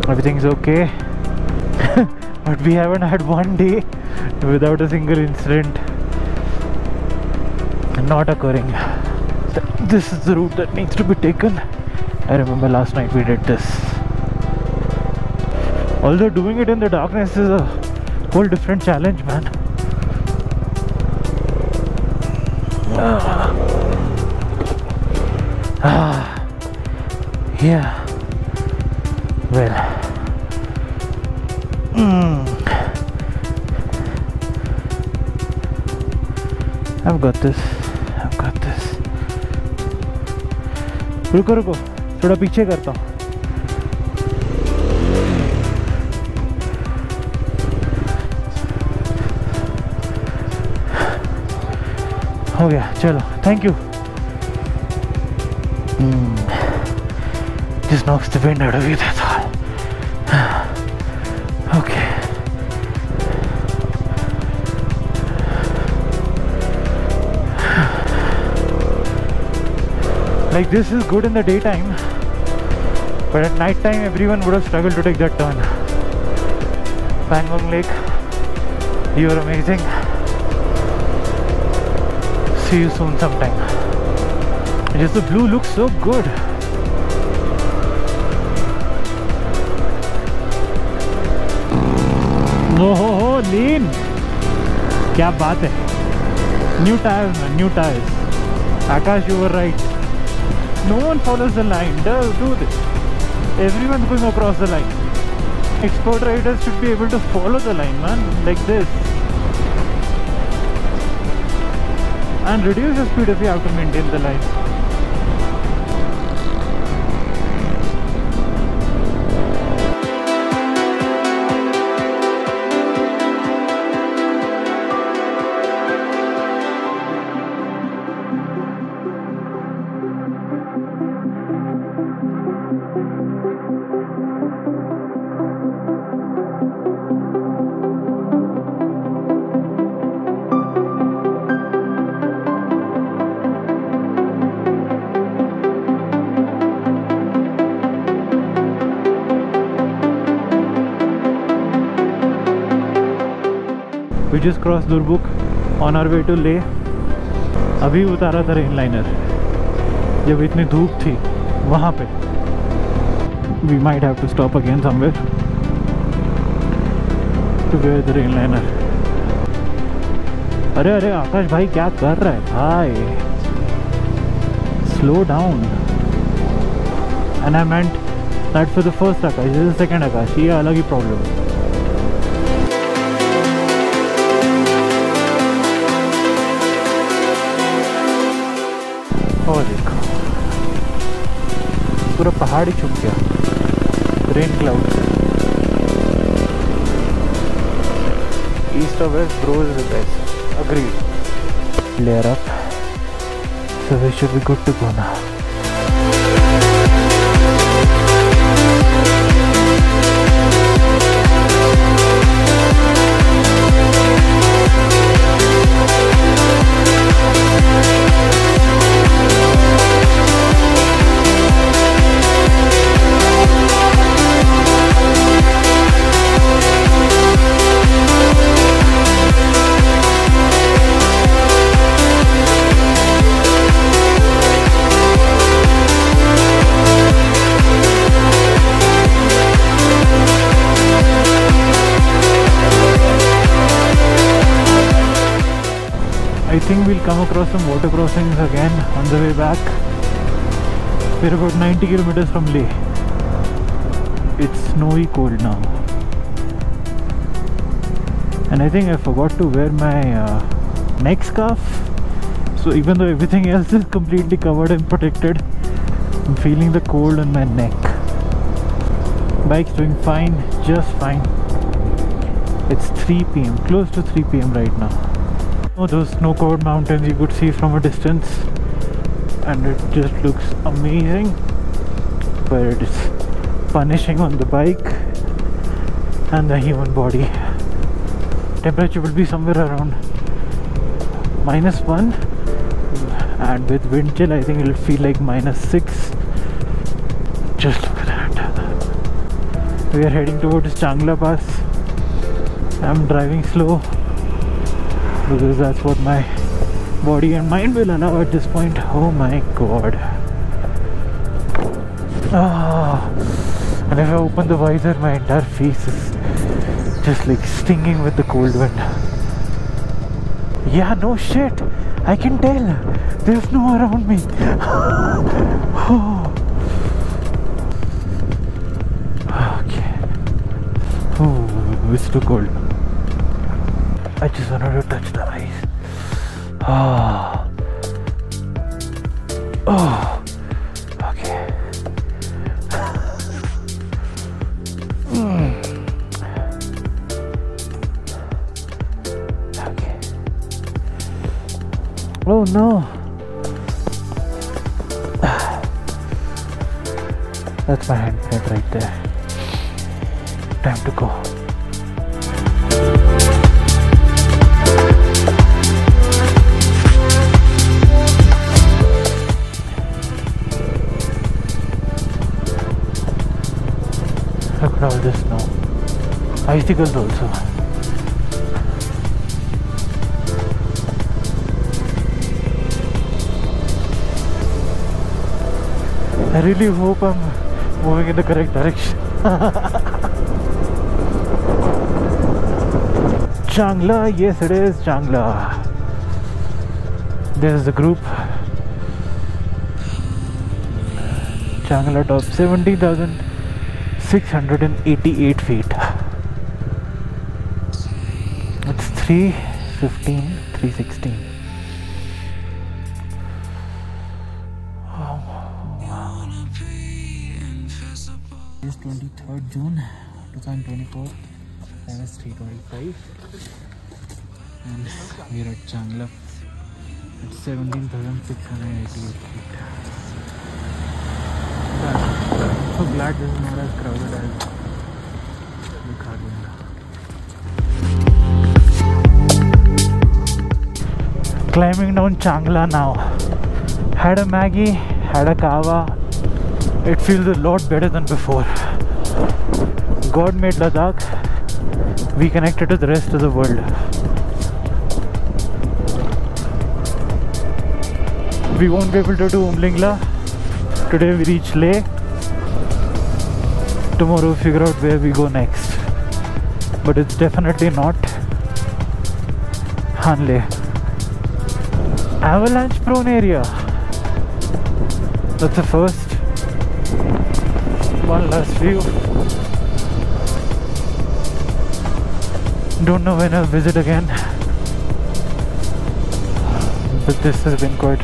everything's okay. But we haven't had one day without a single incident not occurring. This is the route that needs to be taken. I remember last night we did this. Although doing it in the darkness is a whole different challenge, man. Yeah. Well. I've got this. I've got this. रुको रुको, थोड़ा पीछे करता हूँ. हो गया, चलो, thank you. Just knocks the wind out of you, that's all. Okay. Like, this is good in the daytime, but at night time everyone would have struggled to take that turn. Pangong Lake, you are amazing. See you soon sometime. Just the blue looks so good. Oh, lean! क्या बात है? New tires, man, new tires. Akash, you were right. No one follows the line. Do this. Everyone's going across the line. Expert riders should be able to follow the line, man, like this. And reduce the speed if you have to maintain the line. We just crossed Durbuk on our way to Leh. अभी उतारा था rain liner जब इतनी धूप थी वहाँ पे. We might have to stop again somewhere to wear the rain liner. अरे अरे आकाश भाई क्या कर रहा है भाई? Slow down. And I meant that for the first Akash. This is the second Akash. ये अलग ही प्रॉब्लम है. और देखो पूरा पहाड़ ही छुप गया रेन क्लाउड से. ईस्ट और west bro is the best. Agreed. Layer up. So we should be good to go now. I think we'll come across some water crossings again on the way back. We're about 90 kilometers from Leh. It's snowy cold now. And I think I forgot to wear my neck scarf. So even though everything else is completely covered and protected, I'm feeling the cold on my neck. Bike's doing fine, just fine. It's 3 PM, close to 3 PM right now. Oh, those snow-covered mountains you could see from a distance, and it just looks amazing. But it is punishing on the bike and the human body. Temperature will be somewhere around -1, and with wind chill I think it will feel like -6. Just look at that. We are heading towards Changla Pass. I'm driving slow because that's what my body and mind will allow at this point. Oh my god. And if I open the visor, my entire face is just like stinging with the cold wind. Yeah, no shit, I can tell there's no one around me. Okay. Oh, it's too cold. I just wanted to touch the ice. Oh, okay. Okay. Oh no. That's my handprint right there. Time to go. Look at all this snow. Icicles also. I really hope I'm moving in the correct direction. Changla, yes it is Changla. This is the group. Changla top 70,688 feet. It's 3:15, 3:16. It's 23rd June 2024. Time is 3:25 and we are at Changla. It's 17,688 feet. I'm so glad this is not as crowded as Vikhargunda. Climbing down Changla now. Had a Maggie, had a Kava. It feels a lot better than before. God made Ladakh. We connected to the rest of the world. We won't be able to do Umlingla. Today we reach Leh. Tomorrow we'll figure out where we go next. But it's definitely not Hanle. Avalanche prone area. That's the first. One last view. Don't know when I'll visit again. But this has been quite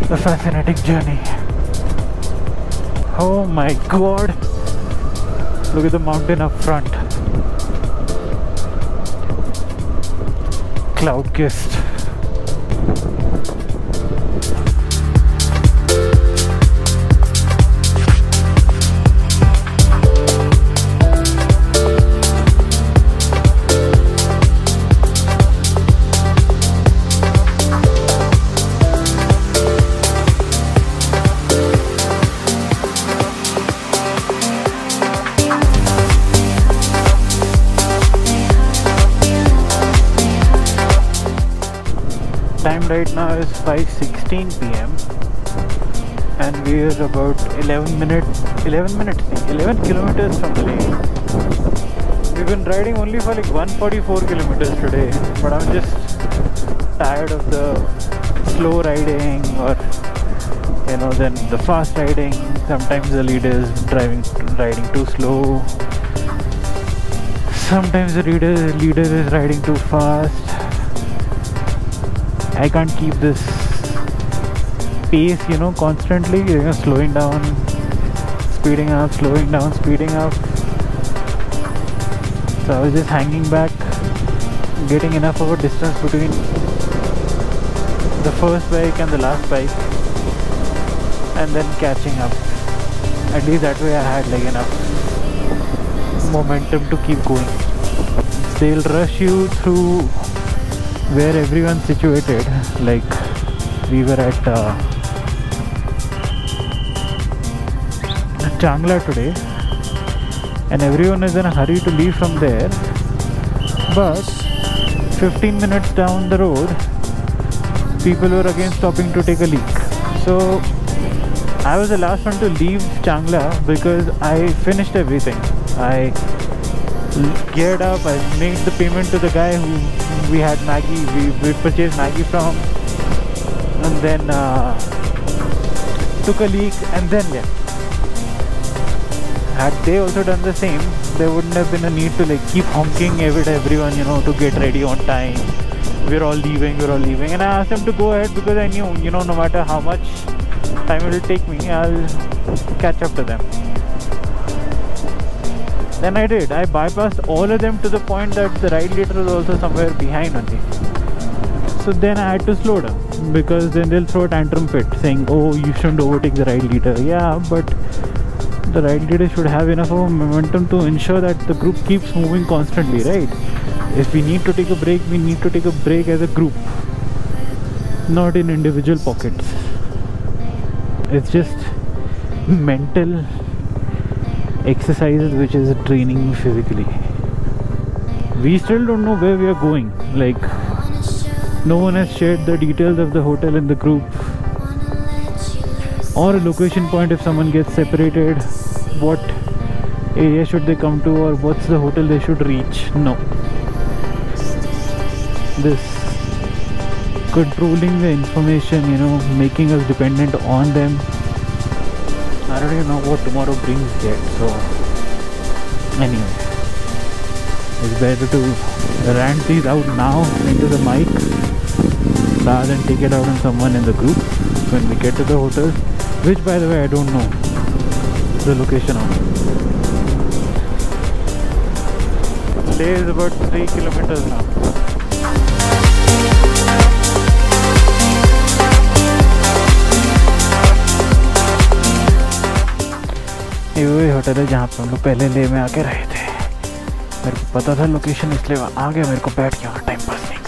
a fascinating journey. Oh my god. Look at the mountain up front. Cloud kissed. Time right now is 5:16 p.m. and we are about 11 kilometers from the lake. We've been riding only for like 144 kilometers today, but I'm just tired of the slow riding or then the fast riding. Sometimes the leader is riding too slow. Sometimes the leader is riding too fast. I can't keep this pace, constantly, slowing down, speeding up, slowing down, speeding up. So I was just hanging back, getting enough of a distance between the first bike and the last bike, and then catching up. At least that way I had like enough momentum to keep going. They'll rush you through where everyone's situated. Like we were at Changla today, and everyone is in a hurry to leave from there. But 15 minutes down the road, people were again stopping to take a leak. So I was the last one to leave Changla because I finished everything. I geared up, I made the payment to the guy who we had Maggie, we purchased Maggie from, and then took a leak and then left. Had they also done the same, there wouldn't have been a need to like keep honking at everyone, you know, to get ready on time. We're all leaving. And I asked them to go ahead because I knew, you know, no matter how much time it will take me, I'll catch up to them. Then I did. I bypassed all of them to the point that the ride leader was also somewhere behind only. So then I had to slow down because then they'll throw a tantrum fit saying, oh, you shouldn't overtake the ride leader. Yeah, but the ride leader should have enough of a momentum to ensure that the group keeps moving constantly, right? If we need to take a break, we need to take a break as a group, not in individual pockets. It's just mental exercises which is draining me physically. We still don't know where we are going. Like, no one has shared the details of the hotel in the group, or a location point if someone gets separated. What area should they come to, or what's the hotel they should reach? No. This controlling the information, you know, making us dependent on them. I don't even know what tomorrow brings yet. So anyway, it's better to rant these out now into the mic rather than take it out on someone in the group when we get to the hotel, which by the way I don't know the location of. Today is about 3 kilometers now. ये वही hotel है जहाँ पे हम लोग पहले ले में आके रहे थे. मेरे को पता था लोकेशन, इसलिए आ गया. मेरे को बैठ गया टाइम पास नहीं.